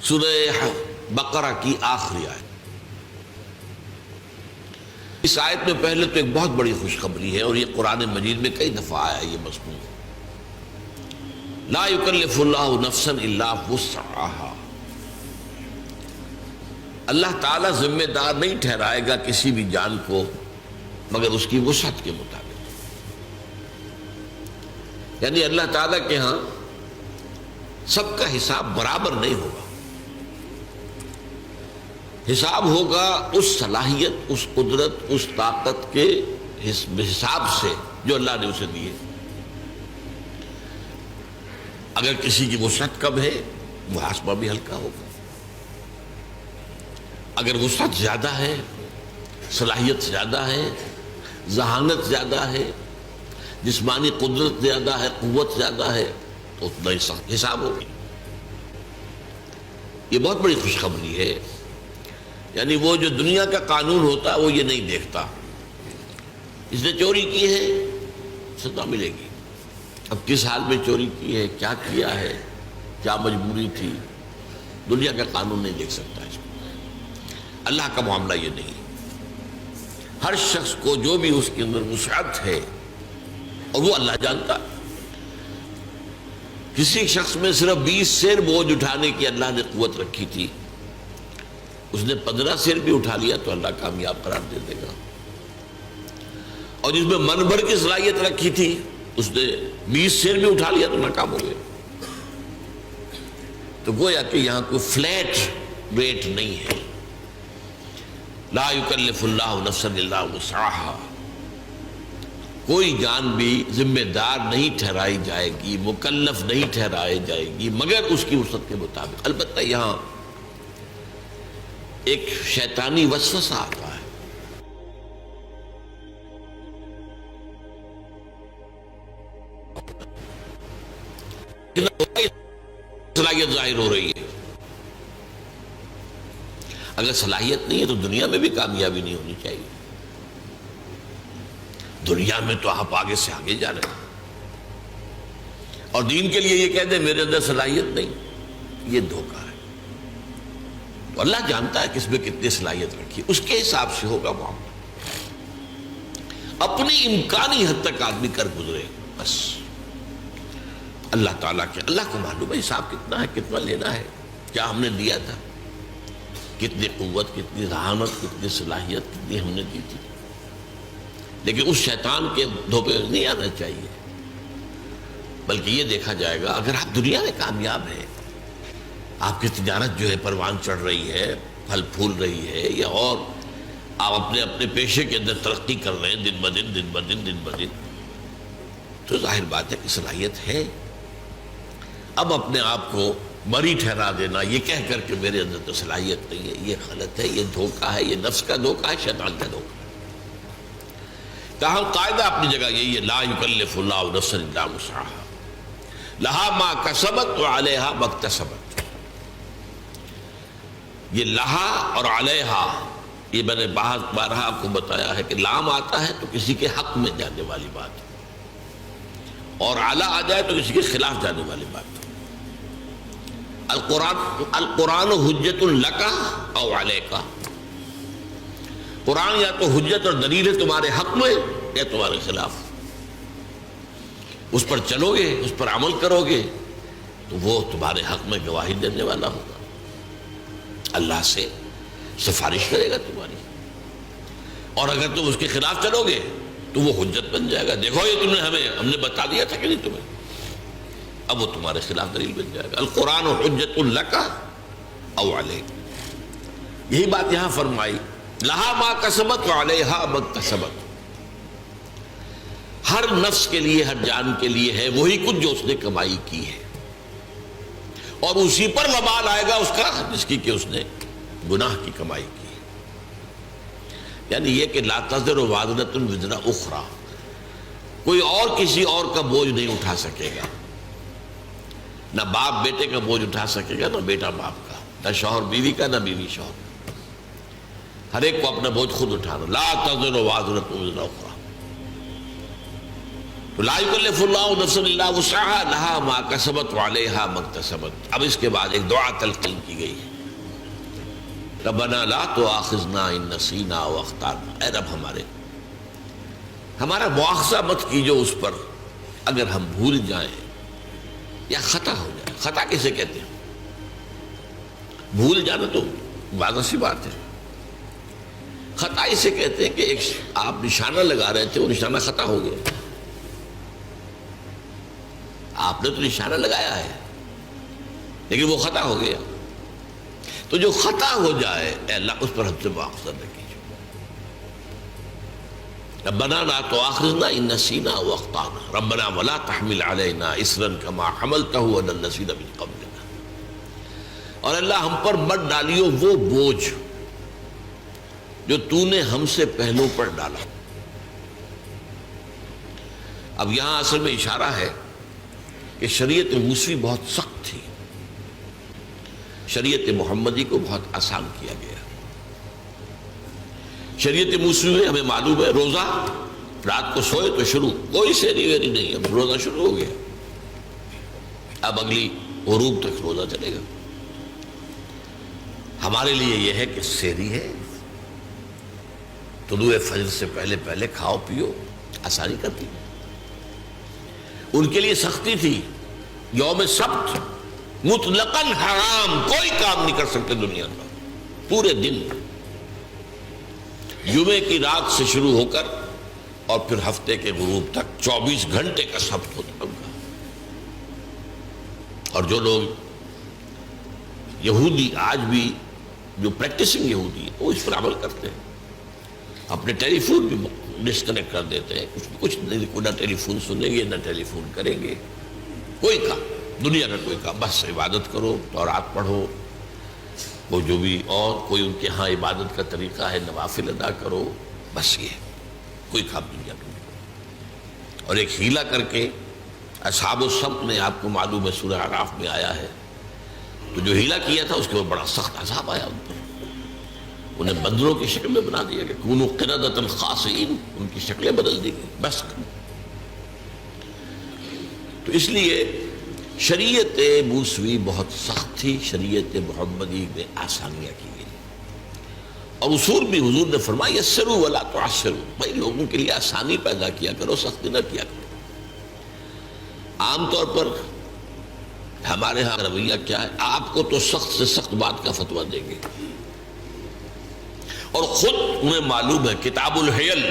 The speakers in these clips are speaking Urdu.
سورہ بقرہ کی آخری آیت۔ اس آیت میں پہلے تو ایک بہت بڑی خوشخبری ہے، اور یہ قرآن مجید میں کئی دفعہ آیا یہ مضمون، لا یکلف اللہ نفسا الا وسعہا۔ اللہ تعالیٰ ذمہ دار نہیں ٹھہرائے گا کسی بھی جان کو مگر اس کی وسعت کے مطابق۔ یعنی اللہ تعالیٰ کے ہاں سب کا حساب برابر نہیں ہوگا، حساب ہوگا اس صلاحیت، اس قدرت، اس طاقت کے حساب سے جو اللہ نے اسے دی ہے۔ اگر کسی کی وسعت کم ہے محاسبہ بھی ہلکا ہوگا، اگر وسعت زیادہ ہے، صلاحیت زیادہ ہے، ذہانت زیادہ ہے، جسمانی قدرت زیادہ ہے، قوت زیادہ ہے، تو اتنا ہی سخت حساب ہوگی۔ یہ بہت بڑی خوشخبری ہے۔ یعنی وہ جو دنیا کا قانون ہوتا ہے وہ یہ نہیں دیکھتا، اس نے چوری کی ہے سزا ملے گی، اب کس حال میں چوری کی ہے، کیا کیا ہے، کیا مجبوری تھی، دنیا کا قانون نہیں دیکھ سکتا اس کو۔ اللہ کا معاملہ یہ نہیں، ہر شخص کو جو بھی اس کے اندر وسعت ہے اور وہ اللہ جانتا ہے۔ کسی شخص میں صرف 20 سیر بوجھ اٹھانے کی اللہ نے قوت رکھی تھی، اس نے 15 سیر بھی اٹھا لیا تو اللہ کامیاب قرار دے دے گا، اور جس میں من بھر کی صلاحیت رکھی تھی اس نے 20 سیر بھی اٹھا لیا تو ناکام ہو گئے۔ تو گویا کہ یہاں کوئی فلیٹ ریٹ نہیں ہے، لا یکلف اللہ نفسا الا وسعہا، کوئی جان بھی ذمہ دار نہیں ٹھہرائی جائے گی، مکلف نہیں ٹھہرائی جائے گی مگر اس کی وسعت کے مطابق۔ البتہ یہاں ایک شیطانی وسوسہ آتا ہے، صلاحیت ظاہر ہو رہی ہے۔ اگر صلاحیت نہیں ہے تو دنیا میں بھی کامیابی نہیں ہونی چاہیے۔ دنیا میں تو آپ آگے سے آگے جا رہے ہیں، اور دین کے لیے یہ کہہ دیں میرے اندر صلاحیت نہیں، یہ دھوکہ ہے۔ تو اللہ جانتا ہے کس میں کتنی صلاحیت رکھی، اس کے حساب سے ہوگا معاملہ۔ اپنی امکانی حد تک آدمی کر گزرے بس، اللہ تعالیٰ کے اللہ کو معلوم ہے حساب کتنا ہے، کتنا لینا ہے، کیا ہم نے دیا تھا، کتنی قوت، کتنی ذہانت، کتنی صلاحیت کتنی ہم نے دی تھی۔ لیکن اس شیطان کے دھوکے نہیں آنا چاہیے، بلکہ یہ دیکھا جائے گا اگر آپ دنیا میں کامیاب ہیں، آپ کی تجارت جو ہے پروان چڑھ رہی ہے، پھل پھول رہی ہے، یا اور آپ اپنے پیشے کے اندر ترقی کر رہے ہیں دن بدن، تو ظاہر بات ہے کہ صلاحیت ہے۔ اب اپنے آپ کو مری ٹھہرا دینا یہ کہہ کر کے میرے اندر تو صلاحیت نہیں ہے، یہ غلط ہے، یہ دھوکہ ہے، یہ نفس کا دھوکہ ہے، شیطان کا دھوکہ ہے۔ تاہم قاعدہ اپنی جگہ یہی ہے، لا یکلف اللہ نفسا الا وسعہا لہا ما کسبت وعلیہا ما اکتسبت۔ یہ لہا اور علیہا، یہ میں نے بارہا آپ کو بتایا ہے کہ لام آتا ہے تو کسی کے حق میں جانے والی بات، اور علی آ جائے تو کسی کے خلاف جانے والی بات۔ القرآن حجت لک او علیک، قرآن یا تو حجت اور دلیل ہے تمہارے حق میں یا تمہارے خلاف، اس پر چلو گے، اس پر عمل کرو گے تو وہ تمہارے حق میں گواہی دینے والا ہوگا، اللہ سے سفارش کرے گا تمہاری، اور اگر تم اس کے خلاف چلو گے تو وہ حجت بن جائے گا، دیکھو یہ ہم نے بتا دیا تھا کہ نہیں تمہیں، اب وہ تمہارے خلاف دلیل بن جائے گا۔ القرآن حجت لک او علیک، یہی بات یہاں فرمائی، لہا ما کسبت وعلیہا ما اکتسبت، ہر نفس کے لیے، ہر جان کے لیے ہے وہی کچھ جو اس نے کمائی کی ہے، اور اسی پر وبال آئے گا اس کا جس کی کہ اس نے گناہ کی کمائی کی۔ یعنی یہ کہ لا تزر وازرۃ وزر اخری، کوئی اور کسی اور کا بوجھ نہیں اٹھا سکے گا، نہ باپ بیٹے کا بوجھ اٹھا سکے گا، نہ بیٹا باپ کا، نہ شوہر بیوی کا، نہ بیوی شوہر کا، ہر ایک کو اپنا بوجھ خود اٹھانا، لا تزر وازرۃ وزر اخری۔ لا یکلف اللہ نفسا الا وسعها لها ما کسبت وعلیها ما اکتسبت. اب اس کے بعد ایک دعا تلقین کی گئی ہے، ربنا لا تؤاخذنا ان نسینا واخطانا. اے رب ہمارا مواخذہ مت کیجو اس پر اگر ہم بھول جائیں یا خطا ہو جائے. خطا کسے کہتے ہیں؟ بھول جانا تو واضح سی بات ہے. خطا اسے کہتے ہیں کہ ایک آپ نشانہ لگا رہے تھے، وہ نشانہ خطا ہو گیا. آپ نے تو نشانہ لگایا ہے لیکن وہ خطا ہو گیا. تو جو خطا ہو جائے اے اللہ اس پر ہم سے مواخذہ نہ کیجیے. ربنا لا تؤاخذنا ان نسینا واخطانا ربنا ولا تحمل علینا اصرا کما حملته على الذین من قبلنا. اور اللہ ہم پر مت ڈالیو وہ بوجھ جو تو نے ہم سے پہلوں پر ڈالا. اب یہاں اصل میں اشارہ ہے کہ شریعت موسوی بہت سخت تھی، شریعت محمدی کو بہت آسان کیا گیا. شریعت موسوی میں ہمیں معلوم ہے روزہ رات کو سوئے تو شروع، کوئی سیری ویری نہیں، اب روزہ شروع ہو گیا، اب اگلی غروب تک روزہ چلے گا. ہمارے لیے یہ ہے کہ سیری ہے، طلوع فجر سے پہلے پہلے کھاؤ پیو، آسانی کرتی. ان کے لیے سختی تھی، یوم سبت مطلقاً حرام، کوئی کام نہیں کر سکتے دنیا کا پورے دن، جمعے کی رات سے شروع ہو کر اور پھر ہفتے کے غروب تک 24 گھنٹے کا سبت ہوتا ان کا. اور جو لوگ یہودی آج بھی جو پریکٹسنگ یہودی ہے وہ اس پر عمل کرتے ہیں، اپنے ٹیلی فون بھی ڈسکنیکٹ کر دیتے ہیں، کچھ نہ ٹیلی فون سنیں گے نہ ٹیلی فون کریں گے، کوئی کام دنیا کا کوئی کام، بس عبادت کرو، تورات پڑھو، وہ جو بھی اور کوئی ان کے ہاں عبادت کا طریقہ ہے نوافل ادا کرو، بس یہ کوئی کام دنیا کا نہیں. اور ایک ہیلا کر کے اصحاب السبت نے، آپ کو معلوم ہے سورہ اعراف میں آیا ہے، تو جو ہیلا کیا تھا اس کے اوپر بڑا سخت عذاب آیا ان پر، انہیں بندروں کی شکل میں بنا دیا کہ کونوا قردۃ خاسئین، ان کی شکلیں بدل دی گئی. بس تو اس لیے شریعت موسوی بہت سخت تھی، شریعت محمدی میں آسانیاں کی گئی. اور اصول بھی حضور نے فرمایا یسروا ولا تعسروا، بھائی لوگوں کے لیے آسانی پیدا کیا کرو، سختی نہ کیا کرو. عام طور پر ہمارے ہاں رویہ کیا ہے، آپ کو تو سخت سے سخت بات کا فتویٰ دیں گے، اور خود انہیں معلوم ہے کتاب الحیل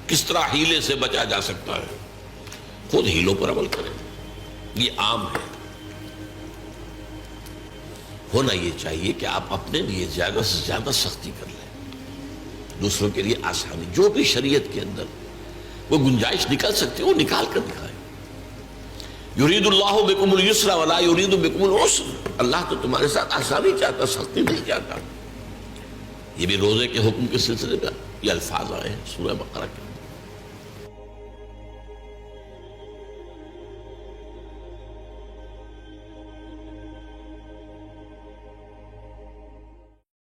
کس طرح ہیلے سے بچا جا سکتا ہے، خود ہیلوں پر عمل کریں. یہ عام ہے. ہونا یہ چاہیے کہ آپ اپنے لیے زیادہ سے زیادہ سختی کر لیں، دوسروں کے لیے آسانی، جو بھی شریعت کے اندر وہ گنجائش نکل سکتی ہے وہ نکال کر دکھائیں. یرید اللہ بکم اليسر ولا یرید بکم العسر، اللہ تو تمہارے ساتھ آسانی چاہتا، سختی نہیں چاہتا. یہ بھی روزے کے حکم کے سلسلے میں یہ الفاظ آئے ہیں سورہ بقرہ کے.